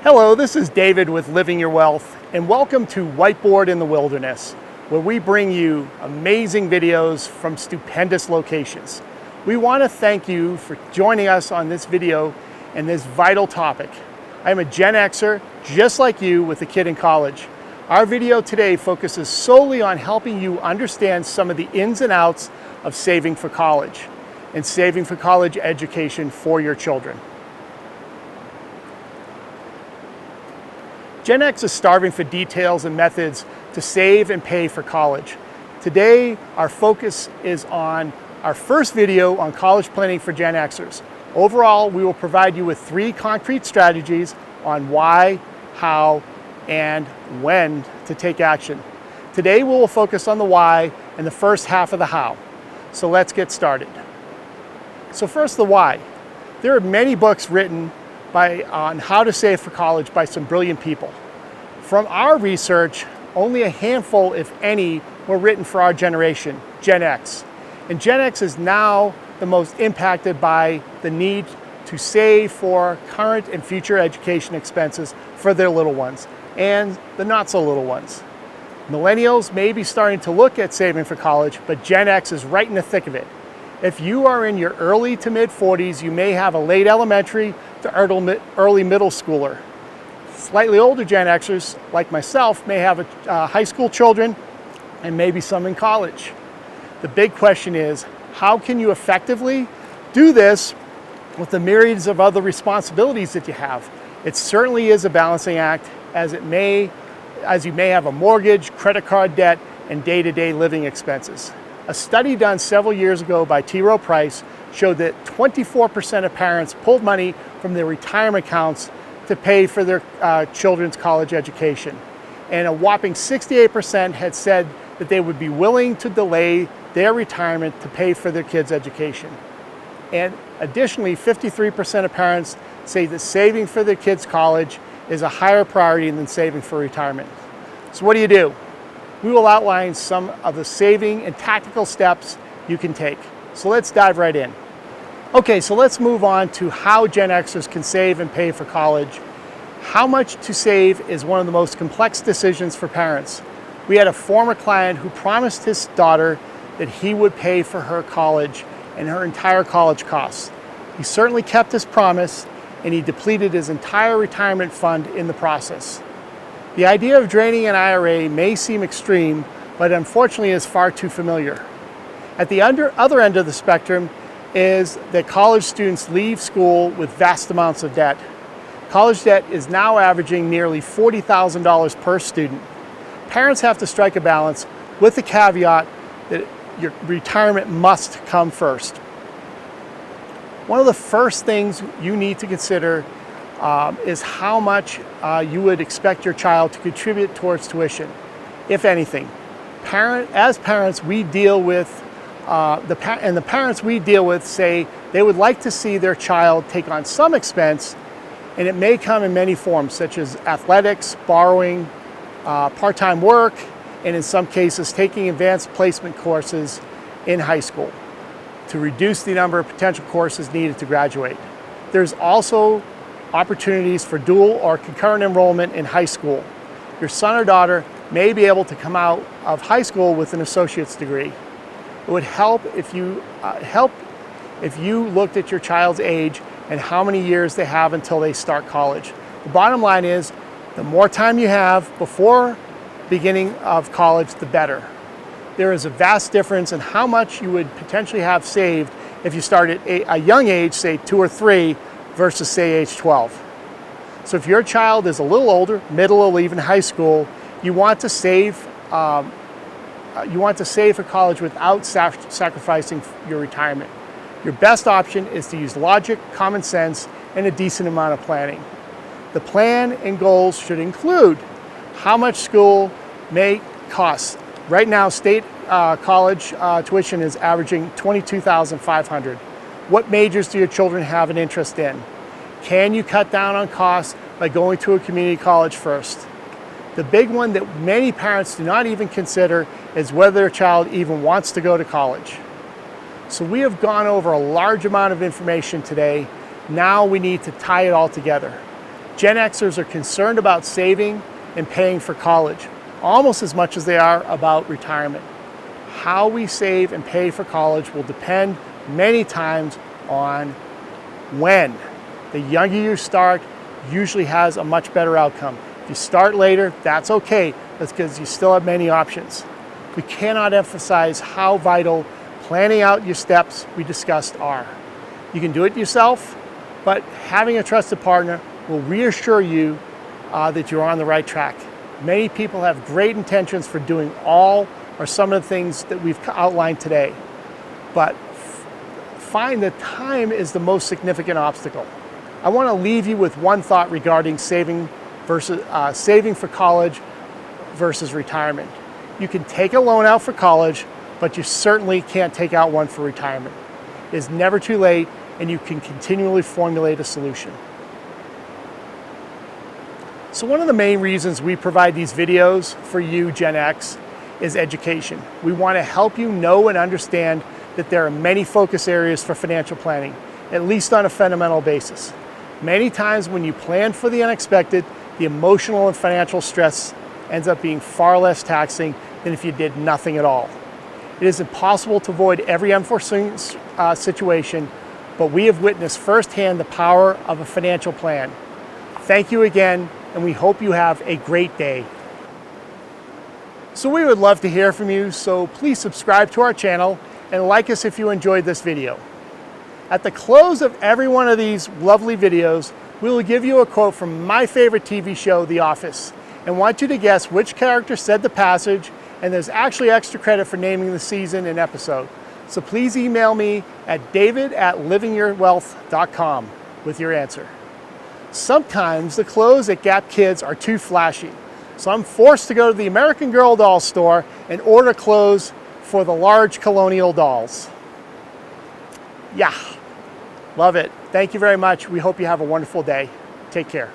Hello, this is David with Living Your Wealth, and welcome to Whiteboard in the Wilderness, where we bring you amazing videos from stupendous locations. We want to thank you for joining us on this video and this vital topic. I'm a Gen Xer, just like you, with a kid in college. Our video today focuses solely on helping you understand some of the ins and outs of saving for college and saving for college education for your children. Gen X is starving for details and methods to save and pay for college. Today, our focus is on our first video on college planning for Gen Xers. Overall, we will provide you with 3 concrete strategies on why, how, and when to take action. Today, we will focus on the why and the first half of the how. So let's get started. So first, the why. There are many books written on how to save for college by some brilliant people. From our research, only a handful, if any, were written for our generation, Gen X. And Gen X is now the most impacted by the need to save for current and future education expenses for their little ones and the not so little ones. Millennials may be starting to look at saving for college, but Gen X is right in the thick of it. If you are in your early to mid 40s, you may have a late elementary to early middle schooler. Slightly older Gen Xers, like myself, may have high school children and maybe some in college. The big question is, how can you effectively do this with the myriads of other responsibilities that you have? It certainly is a balancing act, as you may have a mortgage, credit card debt, and day-to-day living expenses. A study done several years ago by T. Rowe Price showed that 24% of parents pulled money from their retirement accounts to pay for their children's college education. And a whopping 68% had said that they would be willing to delay their retirement to pay for their kids' education. And additionally, 53% of parents say that saving for their kids' college is a higher priority than saving for retirement. So what do? We will outline some of the saving and tactical steps you can take. So let's dive right in. Okay, so let's move on to how Gen Xers can save and pay for college. How much to save is one of the most complex decisions for parents. We had a former client who promised his daughter that he would pay for her college and her entire college costs. He certainly kept his promise, and he depleted his entire retirement fund in the process. The idea of draining an IRA may seem extreme, but unfortunately is far too familiar. At the other end of the spectrum is that college students leave school with vast amounts of debt. College debt is now averaging nearly $40,000 per student. Parents have to strike a balance with the caveat that your retirement must come first. One of the first things you need to consider is how much you would expect your child to contribute towards tuition, if anything. As parents, we deal with the parents we deal with say they would like to see their child take on some expense, and it may come in many forms, such as athletics, borrowing, part-time work, and in some cases taking advanced placement courses in high school to reduce the number of potential courses needed to graduate. There's also opportunities for dual or concurrent enrollment in high school. Your son or daughter may be able to come out of high school with an associate's degree. It would help if you looked at your child's age and how many years they have until they start college. The bottom line is, the more time you have before beginning of college, the better. There is a vast difference in how much you would potentially have saved if you start at a young age, say 2 or 3, versus say age 12. So if your child is a little older, middle or even high school, you want to save for college without sacrificing your retirement. Your best option is to use logic, common sense, and a decent amount of planning. The plan and goals should include how much school may cost. Right now, state college tuition is averaging $22,500. What majors do your children have an interest in? Can you cut down on costs by going to a community college first? The big one that many parents do not even consider is whether their child even wants to go to college. So we have gone over a large amount of information today. Now we need to tie it all together. Gen Xers are concerned about saving and paying for college, almost as much as they are about retirement. How we save and pay for college will depend many times on when. The younger you start usually has a much better outcome. If you start later, that's okay. That's because you still have many options. We cannot emphasize how vital planning out your steps we discussed are. You can do it yourself, but having a trusted partner will reassure you that you're on the right track. Many people have great intentions for doing all or some of the things that we've outlined today, but find that time is the most significant obstacle. I want to leave you with one thought regarding saving for college versus retirement. You can take a loan out for college, but you certainly can't take out one for retirement. It is never too late, and you can continually formulate a solution. So one of the main reasons we provide these videos for you, Gen X, is education. We want to help you know and understand that there are many focus areas for financial planning, at least on a fundamental basis. Many times when you plan for the unexpected, the emotional and financial stress ends up being far less taxing than if you did nothing at all. It is impossible to avoid every unforeseen situation, but we have witnessed firsthand the power of a financial plan. Thank you again, and we hope you have a great day. So we would love to hear from you, so please subscribe to our channel and like us if you enjoyed this video. At the close of every one of these lovely videos, we will give you a quote from my favorite TV show, The Office, and want you to guess which character said the passage, and there's actually extra credit for naming the season and episode. So please email me at david@livingyourwealth.com with your answer. Sometimes the clothes at Gap Kids are too flashy, so I'm forced to go to the American Girl doll store and order clothes for the large colonial dolls. Yeah, love it. Thank you very much. We hope you have a wonderful day. Take care.